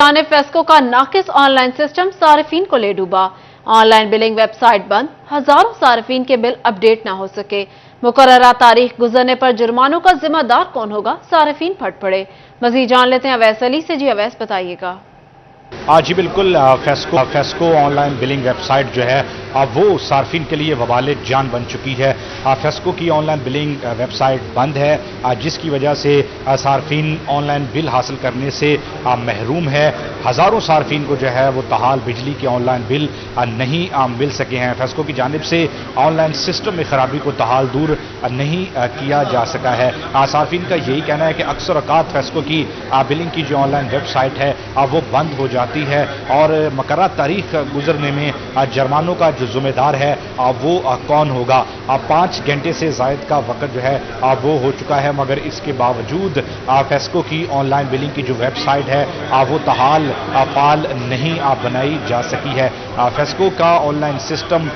जानिब फेस्को का नाकिस online system सारिफीन को ले डूबा। ऑनलाइन बिलिंग वेबसाइट बंद, हजारों सारिफीन के बिल अपडेट न हो सके। मुकर्ररा तारीख गुजरने पर जुर्मानों का जिम्मेदार कौन होगा, सारिफीन फट पड़े। मजीद जान लेते हैं अवैस अली से। जी अवैस, बताइएगा। जी बिल्कुल, फेस्को ऑनलाइन बिलिंग वेबसाइट जो है वो सार्फिन के लिए वबाल जान बन चुकी है। फेस्को की ऑनलाइन बिलिंग वेबसाइट बंद है, जिसकी वजह से सार्फिन ऑनलाइन बिल हासिल करने से महरूम है। हज़ारों सार्फिन को जो है वो ताहाल बिजली के ऑनलाइन बिल नहीं मिल सके हैं। फेस्को की जानिब से ऑनलाइन सिस्टम में खराबी को ताहाल दूर नहीं किया जा सका है। सार्फिन का यही कहना है कि अक्सर औकात फेस्को की बिलिंग की जो ऑनलाइन वेबसाइट है वो बंद हो जाती है और मुकर्रर तारीख गुजरने में जुर्मानों का जो जिम्मेदार है वो कौन होगा। 5 घंटे से जायद का वक्त जो है वो हो चुका है, मगर इसके बावजूद फेस्को की ऑनलाइन बिलिंग की जो वेबसाइट है वो ताहाल फाल नहीं बनाई जा सकी है। फेस्को का ऑनलाइन सिस्टम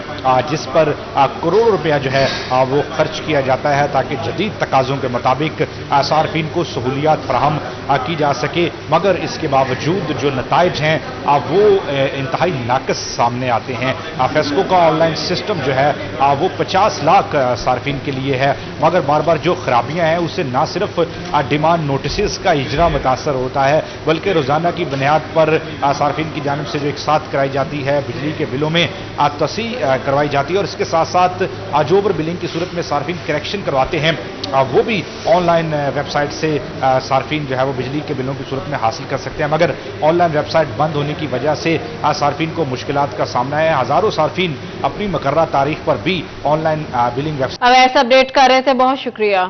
जिस पर करोड़ों रुपया जो है वो खर्च किया जाता है ताकि जदीद तकाज़ों के मुताबिक सार्फिन को सहूलियात फराहम की जा सके, मगर इसके बावजूद जो नताइज हैं वो इंतहाई नाकस सामने आते हैं। फेस्को का ऑनलाइन सिस्टम जो है वो 50 लाख सार्फिन के लिए है, मगर बार बार जो खराबियां हैं उससे ना सिर्फ डिमांड नोटिस का इजरा मुतासर होता है, बल्कि रोजाना की बुनियाद पर सार्फिन की जानिब से जो एक साथ कराई जाती है बिजली के बिलों में तसी करवाई जाती है, और इसके साथ साथ जो ओवर बिलिंग की सूरत में सार्फिन करेक्शन करवाते हैं वो भी ऑनलाइन वेबसाइट से सार्फिन जो है वो बिजली के बिलों की सूरत में हासिल कर सकते हैं। मगर ऑनलाइन वेबसाइट बंद होने की वजह से सार्फिन को मुश्किलात का सामना है। हजारों सार्फिन अपनी मुकर्रर तारीख पर भी ऑनलाइन बिलिंग वेबसाइट अब ऐसा अपडेट कर रहे थे, बहुत शुक्रिया।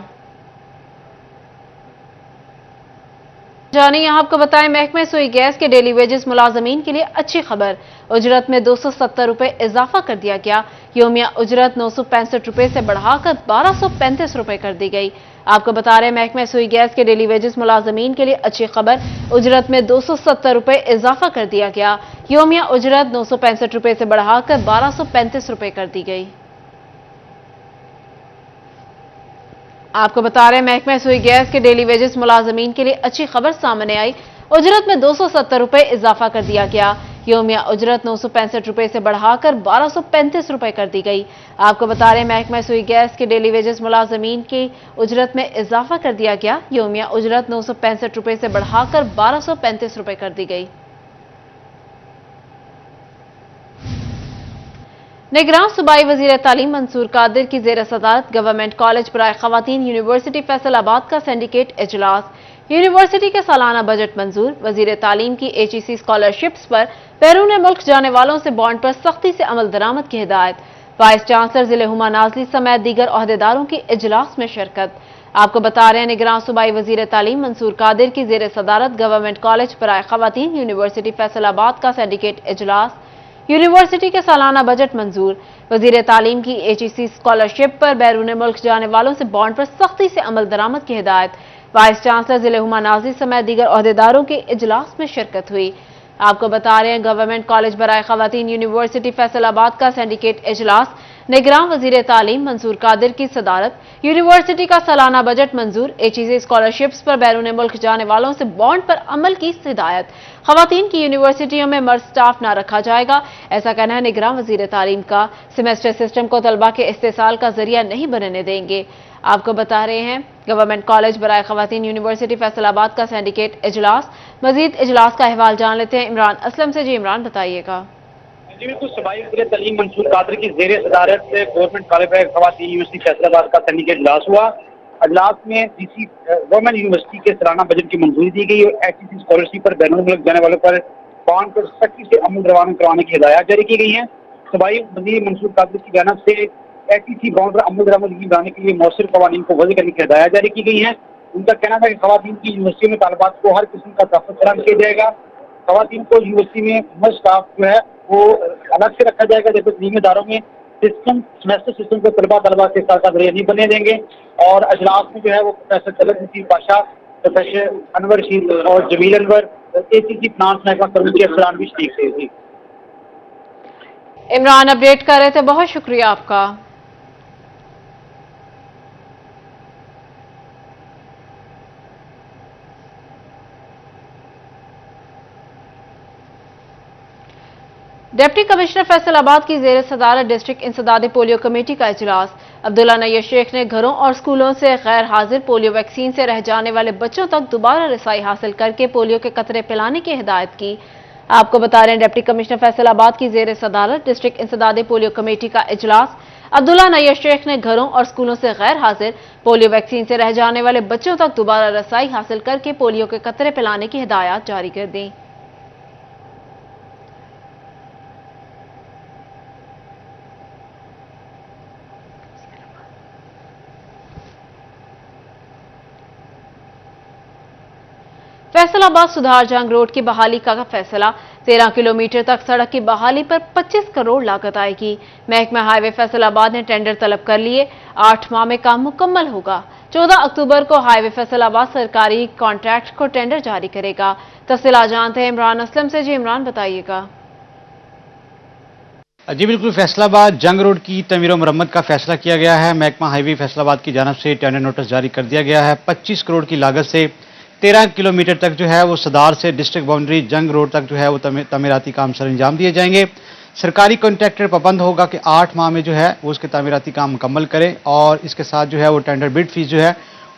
जानिए, आपको बताएं, महकमे सुई गैस के डेली वेजेस मुलाजमीन के लिए अच्छी खबर। उजरत में 270 रुपए इजाफा कर दिया गया। योमिया उजरत 965 रुपए से बढ़ाकर 1235 रुपए कर दी गई। आपको बता रहे हैं, महकमे सुई गैस के डेली वेजेस मुलाजमीन के लिए अच्छी खबर। उजरत में 270 रुपए इजाफा कर दिया गया। योमिया उजरत 965 रुपए से बढ़ाकर 1235 रुपए कर दी गई। आपको बता रहे हैं, महकमे सुई गैस के डेली वेजेस मुलाजमीन के लिए अच्छी खबर सामने आई। उजरत में 270 रुपए इजाफा कर दिया गया। योमिया उजरत 965 रुपए से बढ़ाकर 1235 रुपए कर दी गई। आपको बता रहे हैं, महकमा सुई गैस के डेली वेजेस मुलाजमीन की उजरत में इजाफा कर दिया गया। योमिया उजरत 965 रुपए से बढ़ाकर 1235 रुपए कर दी गई। निगरान सूबाई वजीर तालीम मंसूर कादिर की जेर सदारत गवर्नमेंट कॉलेज बराए खवातीन यूनिवर्सिटी फैसलाबाद का सिंडिकेट इजलास। यूनिवर्सिटी के सालाना बजट मंजूर। वजीर तालीम की HEC स्कॉलरशिप्स पर बैरून मुल्क जाने वालों से बॉन्ड पर सख्ती से अमल दरामद की हिदायत। वाइस चांसलर जिले हुमा नाजली समेत दीगर ओहदेदारों की इजलास में शिरकत। आपको बता रहे हैं, निगरान सूबाई वजीर तालीम मंसूर कादिर की जेर सदारत गवर्नमेंट कॉलेज बराए खवातीन यूनिवर्सिटी फैसलाबाद का सिंडिकेट इजलास। यूनिवर्सिटी के सालाना बजट मंजूर। वजीर तालीम की HEC स्कॉलरशिप पर बैरून मुल्क जाने वालों से बॉन्ड पर सख्ती से अमल दरामद की हिदायत। वाइस चांसलर जिले हुमा नाज़िर समेत दीगर ओहदेदारों के इजलास में शिरकत हुई। आपको बता रहे हैं, गवर्नमेंट कॉलेज बराए खवातीन यूनिवर्सिटी फैसलाबाद का सिंडिकेट इजलास। निगरान वजीर तालीम मंसूर कादिर की सदारत। यूनिवर्सिटी का सालाना बजट मंजूर। HEC स्कॉलरशिप्स पर बैरून मुल्क जाने वालों से बॉन्ड पर अमल की हिदायत। खवातीन की यूनिवर्सिटियों में मर्द स्टाफ न रखा जाएगा, ऐसा कहना है निगरान वजीर तालीम का। सेमेस्टर सिस्टम को तलबा के इस्तेसाल का जरिया नहीं बनने देंगे। आपको बता रहे हैं, गवर्नमेंट कॉलेज बराए खवातीन यूनिवर्सिटी फैसलाबाद का सिंडिकेट इजलास। मजीद इजलास का अहवाल जान लेते हैं इमरान असलम से। जी इमरान, बताइएगा। जी बिल्कुल, सूबाई वज़ीर तालीम मंसूर कादिर की जेर सदारत से गवर्नमेंट कॉलेज बराए खवातीन यूनिवर्सिटी फैसलाबाद का सिंडिकेट इजलास हुआ। अजलास में गवर्नमेंट यूनिवर्सिटी के सालाना बजट की मंजूरी दी गई और HEC स्कॉलरशिप पर बैरून मुल्क जाने वालों पर बॉन्ड पर सख्ती से अमल दरवान करवाने की हिदायत जारी की गई है। सूबाई वज़ीर मंसूर कादिर की जानब से HEC बॉन्ड पर अमल दरामद बनाने के लिए मौसर कवानीन को वज़ी करने की हिदायत जारी की गई है। उनका कहना था कि खवातीन की यूनिवर्सिटी में तालिबात को हर किस्म का तहफ़्फ़ुज़ फराहम किया जाएगा। खवातीन को यूनिवर्सिटी में मर्द स्टाफ जो है वो अलग से रखा जाएगा, जैसे तलीमी इदारों में सेमेस्टर सिस्टम को तलबा के साथ जरिए नहीं बनने देंगे। और अजलास में जो है वो प्रोफेसर तलब नसीर पाशा, प्रोफेसर अनवर रशीद और जमील अनवर, HEC फिनांस महकमा कर्मी के अफसरान भी शरीक थे। इमरान अपडेट कर रहे थे, बहुत शुक्रिया आपका। डिप्टी कमिश्नर फैसलाबाद की जेर सदारत डिस्ट्रिक्ट इंसदाद पोलियो कमेटी का इजलास। अब्दुल्ला नय्यर शेख ने घरों और स्कूलों से गैर हाजिर पोलियो वैक्सीन से रह जाने वाले बच्चों तक दोबारा रसाई हासिल करके पोलियो के कतरे पिलाने की हिदायत की। आपको बता रहे हैं, डिप्टी कमिश्नर फैसलाबाद की जेर सदारत डिस्ट्रिक्ट इंसदाद पोलियो कमेटी का इजलास। अब्दुल्ला नय्यर शेख ने घरों और स्कूलों से गैर हाजिर पोलियो वैक्सीन से रह जाने वाले बच्चों तक दोबारा रसाई हासिल करके पोलियो के कतरे पिलाने की हिदायत जारी कर दी। फैसलाबाद सुधार जंग रोड की बहाली का फैसला। 13 किलोमीटर तक सड़क की बहाली पर 25 करोड़ लागत आएगी। महकमा हाईवे फैसलाबाद ने टेंडर तलब कर लिए। 8 माह में काम मुकम्मल होगा। 14 अक्टूबर को हाईवे फैसलाबाद सरकारी कॉन्ट्रैक्ट को टेंडर जारी करेगा। तफसीलात जानते हैं इमरान असलम से। जी इमरान, बताइएगा। जी बिल्कुल, फैसलाबाद जंग रोड की तमीर और मरम्मत का फैसला किया गया है। महकमा हाईवे फैसलाबाद की जानब से टेंडर नोटिस जारी कर दिया गया है। 25 करोड़ की लागत से 13 किलोमीटर तक जो है वो सदार से डिस्ट्रिक्ट बाउंड्री जंग रोड तक जो है वो तमीराती काम सर अंजाम दिए जाएंगे। सरकारी कॉन्ट्रैक्टर पाबंद होगा कि 8 माह में जो है वो उसके तमीराती काम मुकम्मल करें और इसके साथ जो है वो टेंडर बिड फीस जो है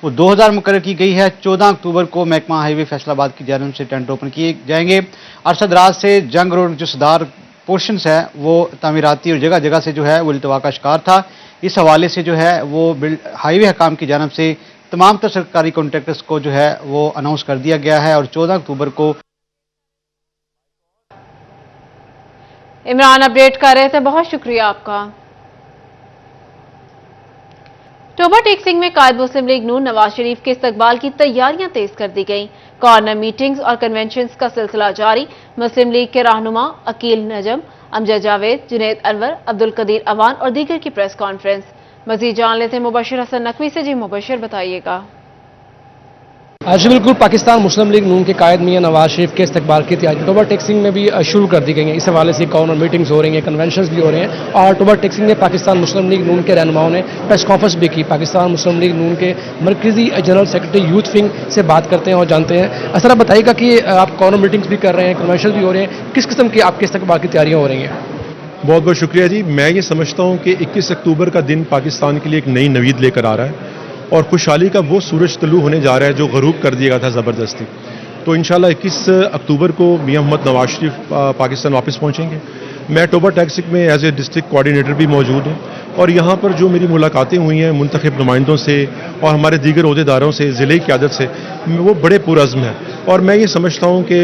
वो 2000 मुकर्रर की गई है। 14 अक्टूबर को महकमा हाईवे फैसलाबाद की जानब से टेंडर ओपन किए जाएंगे। अरसद रात से जंग रोड जो सदार पोर्शंस है वो तमीराती और जगह जगह से जो है वो इल्तवा का शिकार था। इस हवाले से जो है वो हाईवे हकाम की जानब से तमाम तर सरकारी कॉन्ट्रैक्टर्स को जो है वो अनाउंस कर दिया गया है और 14 अक्टूबर को इमरान अपडेट कर रहे थे, बहुत शुक्रिया आपका। टोबा टेक्सिंग में कायद मुस्लिम लीग नून नवाज शरीफ के इस्तकबाल की तैयारियां तेज कर दी गईं। कॉर्नर मीटिंग्स और कन्वेंशंस का सिलसिला जारी। मुस्लिम लीग के रहनुमा अकील नजम, अमजद जावेद, जुनैद अनवर, अब्दुल कदीर अवान और दीगर की प्रेस कॉन्फ्रेंस। मजीद जान लेते हैं मुबशिर हसन नकवी से। जी मुबशिर, बताइएगा। आज बिल्कुल पाकिस्तान मुस्लिम लीग नून के कायद मियां नवाज शरीफ के इस्तकबाल की तैयारी टोबा टेक्सिंग में भी शुरू कर दी गई है। इस हवाले से कॉर्नर मीटिंग्स हो रही हैं, कन्वेंशंस भी हो रहे हैं और टोबा टेक्सिंग में पाकिस्तान मुस्लिम लीग नून के रहनुमाओं ने प्रेस कॉन्फ्रेंस भी की। पाकिस्तान मुस्लिम लीग नून के मरकजी जनरल सेक्रेटरी यूथ विंग से बात करते हैं और जानते हैं। असर आप बताइएगा कि आप कॉर्नर मीटिंग्स भी कर रहे हैं, कन्वेंशन भी हो रहे हैं, किस किस्म की आपके इस्तकबाल की तैयारियां हो रही हैं? बहुत बहुत शुक्रिया जी। मैं ये समझता हूँ कि 21 अक्टूबर का दिन पाकिस्तान के लिए एक नई नवीद लेकर आ रहा है और खुशहाली का वो सूरज तलू होने जा रहा है जो गरूब कर दिया गया था ज़बरदस्ती। तो इंशाल्लाह 21 अक्टूबर को मियां मोहम्मद नवाज शरीफ पाकिस्तान वापस पहुँचेंगे। मैं टोबा टेक्सिंग में एज ए डिस्ट्रिक्ट कोऑर्डिनेटर भी मौजूद हूँ और यहाँ पर जो मेरी मुलाकातें हुई हैं मुंतखब नुमाइंदों से और हमारे दीगर अहदेदारों से, ज़िले की क़यादत से, वो बड़े पुरअज़्म हैं और मैं ये समझता हूँ कि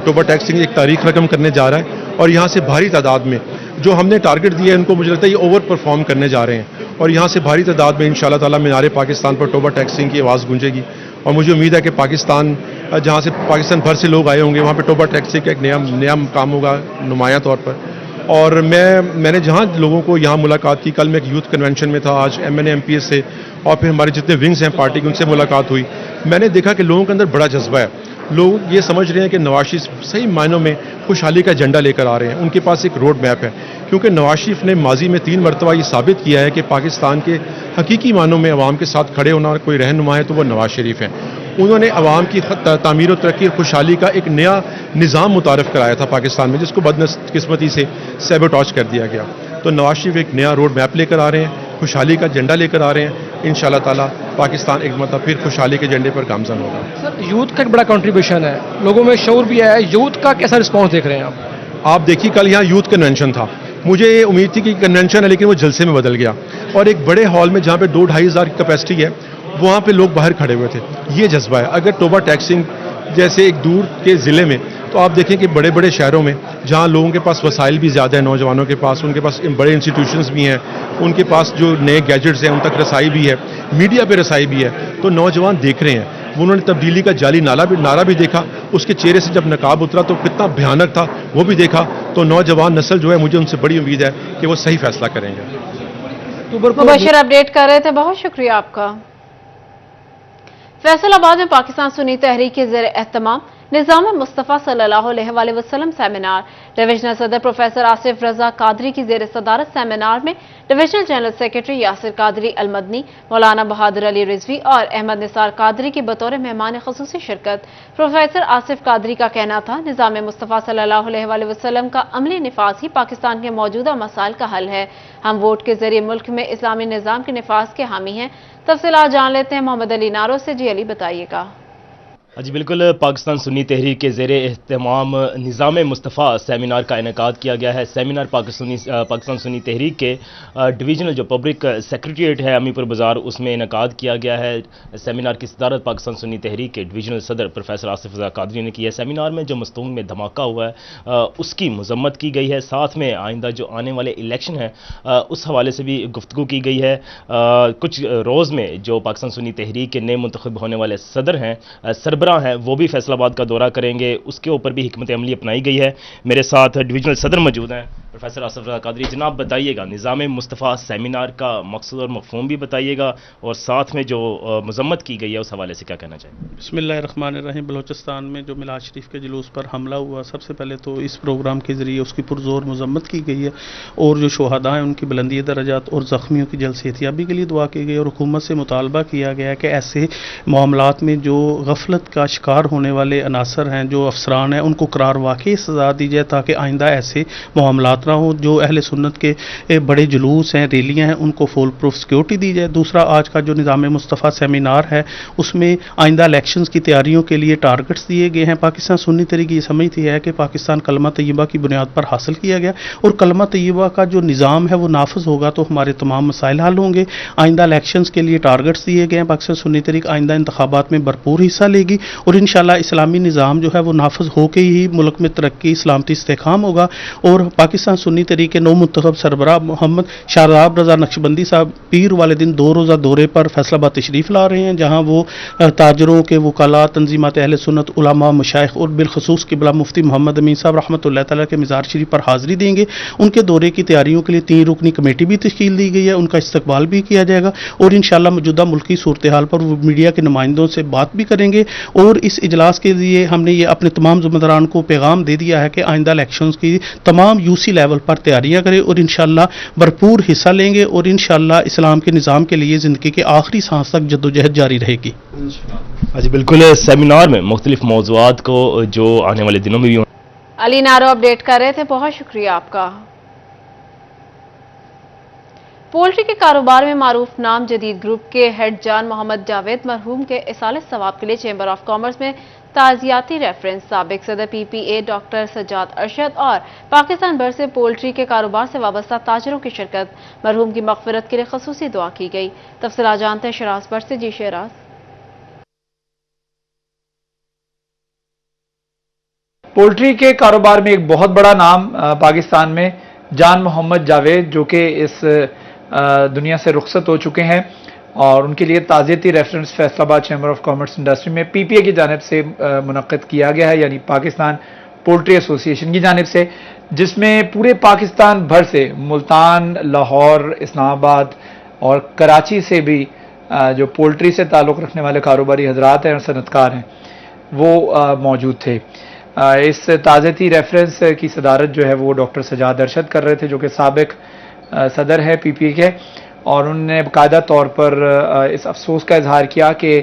टोबा टेक्सिंग एक तारीख रकम करने जा रहा है और यहाँ से भारी तादाद में जो हमने टारगेट दिया है उनको मुझे लगता है ये ओवर परफॉर्म करने जा रहे हैं और यहाँ से भारी तादाद में इंशाल्लाह ताला मीनारे पाकिस्तान पर टोबा टेक्सिंग की आवाज़ गूंजेगी और मुझे उम्मीद है कि पाकिस्तान जहाँ से पाकिस्तान भर से लोग आए होंगे वहाँ पर टोबा टेक्सिंग का एक नया काम होगा नुमायां तौर पर। और मैंने जहाँ लोगों को यहाँ मुलाकात की, कल मैं एक यूथ कन्वेंशन में था, आज MNA MPS से और फिर हमारे जितने विंग्स हैं पार्टी के उनसे मुलाकात हुई। मैंने देखा कि लोगों के अंदर बड़ा जज्बा है। लोग ये समझ रहे हैं कि नवाज शरीफ सही मायनों में खुशहाली का एजेंडा लेकर आ रहे हैं। उनके पास एक रोड मैप है क्योंकि नवाज शरीफ ने माजी में 3 मरतबा ये साबित किया है कि पाकिस्तान के हकीकी मानों में अवाम के साथ खड़े होना कोई रहनुमा है तो वो नवाज शरीफ हैं। उन्होंने अवाम की तामीर और तरक्की और खुशहाली का एक नया निज़ाम मुतारफ़ कराया था पाकिस्तान में, जिसको बदकिस्मती से सैबोटाज कर दिया गया। तो नवाज शरीफ एक नया रोड मैप लेकर आ रहे हैं, खुशहाली का एजेंडा लेकर आ रहे हैं। इंशाल्लाह ताला पाकिस्तान एक मतलब फिर खुशहाली के एजेंडे पर गामज़न होगा। सर, यूथ का एक बड़ा कंट्रीब्यूशन है, लोगों में शऊर भी है, यूथ का कैसा रिस्पॉन्स देख रहे हैं आप? आप देखिए, कल यहाँ यूथ कन्वेंशन था। मुझे ये उम्मीद थी कि कन्वेंशन है लेकिन वो जलसे में बदल गया और एक बड़े हॉल में जहाँ पे 2-2.5 हज़ार की कैपेसिटी है वहाँ पे लोग बाहर खड़े हुए थे। ये जज्बा है। अगर टोबा टेक्सिंग जैसे एक दूर के ज़िले में, तो आप देखें कि बड़े बड़े शहरों में जहाँ लोगों के पास वसाइल भी ज़्यादा है, नौजवानों के पास, उनके पास बड़े इंस्टीट्यूशंस भी हैं, उनके पास जो नए गैजेट्स हैं उन तक रसाई भी है, मीडिया पे रसाई भी है, तो नौजवान देख रहे हैं। उन्होंने तब्दीली का जाली नारा भी देखा, उसके चेहरे से जब नकाब उतरा तो कितना भयानक था वो भी देखा। तो नौजवान नस्ल जो है, मुझे उनसे बड़ी उम्मीद है कि वो सही फैसला करेंगे। मुबशिर अपडेट कर रहे थे, बहुत शुक्रिया आपका। फैसलाबाद में पाकिस्तान सुन्नी तहरीक के ज़ेर एहतमाम निज़ाम मुस्तफ़ा सल्लल्लाहु अलैहि वसल्लम सेमिनार। डिविजनल सदर प्रोफेसर आसिफ रजा कादरी की जेर सदारत सेमिनार में divisional general secretary Yasir Qadri Almadani, Maulana Bahadur Ali Rizvi और अहमद निसार कादरी की बतौर मेहमान खुसूसी शिरकत। प्रोफेसर आसिफ कादरी का कहना था, निज़ाम मुस्तफ़ा सल्लल्लाहु अलैहि वसल्लम का अमली निफाज ही पाकिस्तान के मौजूदा मसाइल का हल है। हम वोट के जरिए मुल्क में इस्लामी निज़ाम के निफाज के हामी हैं। तफसीलात जान लेते हैं मोहम्मद अली नारो से। जी अली, बताइएगा। जी बिल्कुल, पाकिस्तान सुन्नी तहरीक के ज़ेरे एहतमाम निज़ाम मुस्तफ़ा सेमिनार का इनेकाद किया गया है। सेमिनार पाकिस्तान सुन्नी तहरीक के डिवीजनल जो पब्लिक सेक्रेटरीट है अमीपुर बाज़ार, उसमें इनेकाद किया गया है। सेमिनार की सदारत पाकिस्तान सुन्नी तहरीक के डिवीजनल सदर प्रोफेसर आसिफ रजा कादरी ने की है। सेमिनार में जो मस्तूंग में धमाका हुआ है उसकी मजम्मत की गई है। साथ में आइंदा जो आने वाले इलेक्शन है उस हवाले से भी गुफ्तगू की गई है। कुछ रोज़ में जो पाकिस्तान सुन्नी तहरीक के नए मुंतखब होने वाले सदर हैं, सरबराह हैं, वो भी फैसलाबाद का दौरा करेंगे। उसके ऊपर भी हिकमत अमली अपनाई गई है। मेरे साथ डिवीजनल सदर मौजूद हैं प्रोफेसर आसिफ रजा कादरी। जनाब, बताइएगा निज़ाम मुस्तफ़ा सेमिनार का मकसद और मफ़हूम भी बताइएगा, और साथ में जो मजम्मत की गई है उस हवाले से क्या कहना चाहिए। बिस्मिल्लाहिर्रहमानिर्रहीम। बलोचिस्तान में जो मिलाद शरीफ के जुलूस पर हमला हुआ, सबसे पहले तो इस प्रोग्राम के ज़रिए उसकी पुरजोर मजम्मत की गई है, और जो शोहदा हैं उनकी बुलंदी दर्जात और ज़ख्मियों की जल्द सेहतियाबी के लिए दुआ की गई, और हुकूमत से मुतालबा किया गया कि ऐसे मामलात में जो गफलत का शिकार होने वाले अनासर हैं, जो अफसरान हैं, उनको करार वाकई सज़ा दी जाए ताकि आइंदा ऐसे मामलात ना हो। जो अहले सुन्नत के बड़े जुलूस हैं, रैलियां हैं, उनको फुल प्रूफ सिक्योरिटी दी जाए। दूसरा, आज का जो निज़ाम मुस्तफ़ा सेमिनार है उसमें आइंदा इलेक्शंस की तैयारियों के लिए टारगेट्स दिए गए हैं। पाकिस्तान सुन्नी तहरीक ये समझती है कि पाकिस्तान कलमा तैयबा की बुनियाद पर हासिल किया गया, और कलमा तैयबा का जो निज़ाम है वो नाफिज होगा तो हमारे तमाम मसाइल हल होंगे। आइंदा इलेक्शंस के लिए टारगेट्स दिए गए हैं। पाकिस्तान सुन्नी तहरीक आइंदा इंतखाबात में भरपूर हिस्सा लेगी, और इंशाल्लाह इस्लामी निज़ाम जो है वो नाफिज होकर ही मुल्क में तरक्की, सलामती, इस्तेहकाम होगा। और पाकिस्तान सुन्नी तहरीक के नौ मुंतखब सरबराह मोहम्मद शादाब रजा नक्शबंदी साहब पीर वाले दिन 2 रोज़ा दौरे पर फैसलाबाद तशरीफ़ ला रहे हैं, जहाँ वो ताजरों के वकाला, तंजीमात अहले सुन्नत, उलमा, मशाइख और बिलखसूस क़िबला मुफ्ती मोहम्मद अमीन साहब रहमतुल्लाह तआला के मज़ार शरीफ पर हाज़िरी देंगे। उनके दौरे की तैयारियों के लिए 3 रुकनी कमेटी भी तश्कील दी गई है, उनका इस्तकबाल भी किया जाएगा, और इंशाअल्लाह मौजूदा मुल्की सूरत हाल पर वो मीडिया के नुमाइंदों से बात भी करेंगे। और इस इजलास के लिए हमने ये अपने तमाम ज़िम्मेदारान को पैगाम दे दिया है कि आइंदा इलेक्शंस की तमाम यूसी लेवल पर तैयारियां करें, और इंशाअल्लाह भरपूर हिस्सा लेंगे, और इंशाअल्लाह इस्लाम के निज़ाम के लिए ज़िंदगी के आखिरी सांस तक जद्दोजहद जारी रहेगी। जी बिल्कुल, सेमिनार में मुख्तलिफ मौज़ूआत को जो आने वाले दिनों में भी अली नारो अपडेट कर रहे थे, बहुत शुक्रिया आपका। पोल्ट्री के कारोबार में मारूफ नाम जदीद ग्रुप के हेड जान मोहम्मद जावेद मरहूम के इसाले सवाब के लिए चैम्बर ऑफ कॉमर्स में ताज़ियाती रेफरेंस। साबिक सदर PPA डॉक्टर सज्जाद अरशद और पाकिस्तान भर से पोल्ट्री के कारोबार से वाबस्ता ताजरों की शिरकत। मरहूम की मग़फ़िरत के लिए ख़ुसूसी दुआ की गई। तफ़सीलात जानते हैं शराज पर से। जी शराज। पोल्ट्री के कारोबार में एक बहुत बड़ा नाम पाकिस्तान में जान मोहम्मद जावेद, जो कि इस दुनिया से रुखसत हो चुके हैं, और उनके लिए ताज़ियती reference Faisalabad chamber of commerce industry में PPA की जानिब से मुनक़्क़िद किया गया है, यानी पाकिस्तान पोल्ट्री एसोसिएशन की जानिब से, जिसमें पूरे पाकिस्तान भर से मुल्तान, लाहौर, इस्लामाबाद और कराची से भी जो पोल्ट्री से ताल्लुक़ रखने वाले कारोबारी हजरात हैं और सनतकार हैं वो मौजूद थे। इस ताज़ियती रेफरेंस की सदारत जो है वो डॉक्टर सज्जाद अरशद कर रहे थे, जो कि साबिक सदर है PPA के, और उन्होंने बाकायदा तौर पर इस अफसोस का इजहार किया कि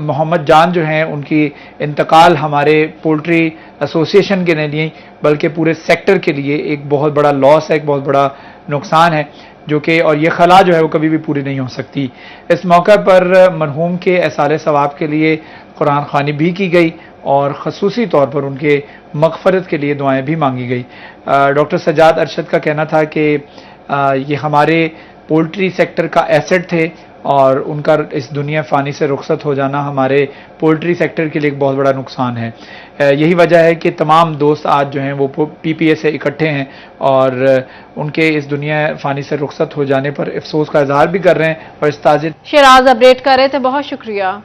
मोहम्मद जान जो हैं उनकी इंतकाल हमारे पोल्ट्री एसोसिएशन के नहीं बल्कि पूरे सेक्टर के लिए एक बहुत बड़ा लॉस है, एक बहुत बड़ा नुकसान है, जो कि और ये खला जो है वो कभी भी पूरी नहीं हो सकती। इस मौके पर मरहूम के एसाले सवाब के लिए कुरान ख़वानी भी की गई, और ख़ुसूसी तौर पर उनके मग़फ़रत के लिए दुआएं भी मांगी गई। डॉक्टर सज्जाद अरशद का कहना था कि ये हमारे पोल्ट्री सेक्टर का एसेट थे, और उनका इस दुनिया फ़ानी से रुखसत हो जाना हमारे पोल्ट्री सेक्टर के लिए एक बहुत बड़ा नुकसान है। यही वजह है कि तमाम दोस्त आज जो हैं वो PPA से इकट्ठे हैं, और उनके इस दुनिया फ़ानी से रुखसत हो जाने पर अफसोस का इजहार भी कर रहे हैं। और इस ताज़ियत शराज अपडेट कर रहे थे, बहुत शुक्रिया।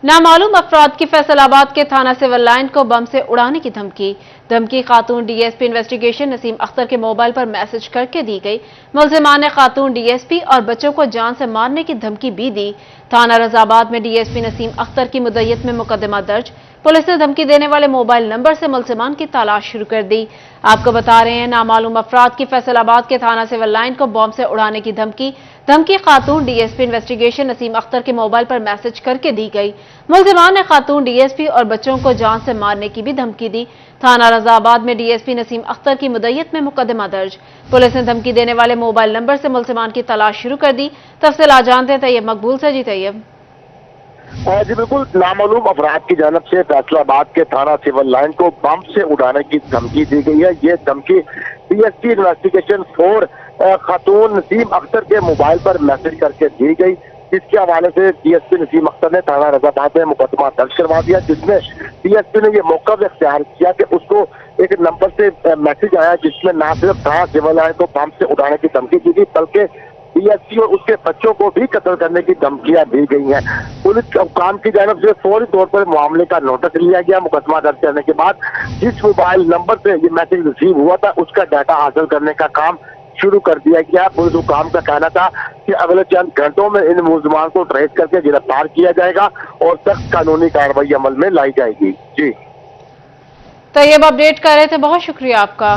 नामालूम अफराद की फैसलाबाद के थाना सिविल लाइन को बम से उड़ाने की धमकी खातून डीएसपी इन्वेस्टिगेशन नसीम अख्तर के मोबाइल पर मैसेज करके दी गई। मुलजिमान ने खातून डीएसपी और बच्चों को जान से मारने की धमकी भी दी। थाना रजाबाद में डीएसपी नसीम अख्तर की मुद्दत में मुकदमा दर्ज। पुलिस ने धमकी देने वाले मोबाइल नंबर से मुलजिमान की तलाश शुरू कर दी। आपको बता रहे हैं, नामालूम अफराद की फैसलाबाद के थाना सिविल लाइन को बम से उड़ाने की धमकी खातून डीएसपी इन्वेस्टिगेशन नसीम अख्तर के मोबाइल पर मैसेज करके दी गई। मुलजिमान ने खातून डीएसपी और बच्चों को जान से मारने की भी धमकी दी। थाना रजाबाद में डीएसपी नसीम अख्तर की मुद्दत में मुकदमा दर्ज। पुलिस ने धमकी देने वाले मोबाइल नंबर से मुलजिमान की तलाश शुरू कर दी। तफसीलात जानते हैं तैयब मकबूल से। जी तैयब। जी बिल्कुल, नामालूम अफराद की जानब से फैसलाबाद के थाना सिविल लाइन को बम से उड़ाने की धमकी दी गई है। ये धमकी डीएसपी इन्वेस्टिगेशन 4 खातून नसीम अख्तर के मोबाइल पर मैसेज करके दी गई, जिसके हवाले से डीएसपी नसीम अख्तर ने थाना रजाबाद में मुकदमा दर्ज करवा दिया, जिसमें डीएसपी ने ये मौका भी इख्तियार किया कि उसको एक नंबर से मैसेज आया जिसमें ना सिर्फ थाना सिविल लाइन को बम से उड़ाने की धमकी दी गई, बल्कि डीएसपी और उसके बच्चों को भी कत्ल करने की धमकियां दी गई हैं। पुलिस हुकाम की जानब से फौरी तौर पर मामले का नोटिस लिया गया। मुकदमा दर्ज करने के बाद जिस मोबाइल नंबर से ये मैसेज रिसीव हुआ था उसका डाटा हासिल करने का काम शुरू कर दिया गया। पुलिस हुकाम का कहना था कि अगले चंद घंटों में इन मुलजिमान को ट्रेस करके गिरफ्तार किया जाएगा और सख्त कानूनी कार्रवाई अमल में लाई जाएगी। जी तैयब अपडेट कर रहे थे, बहुत शुक्रिया आपका।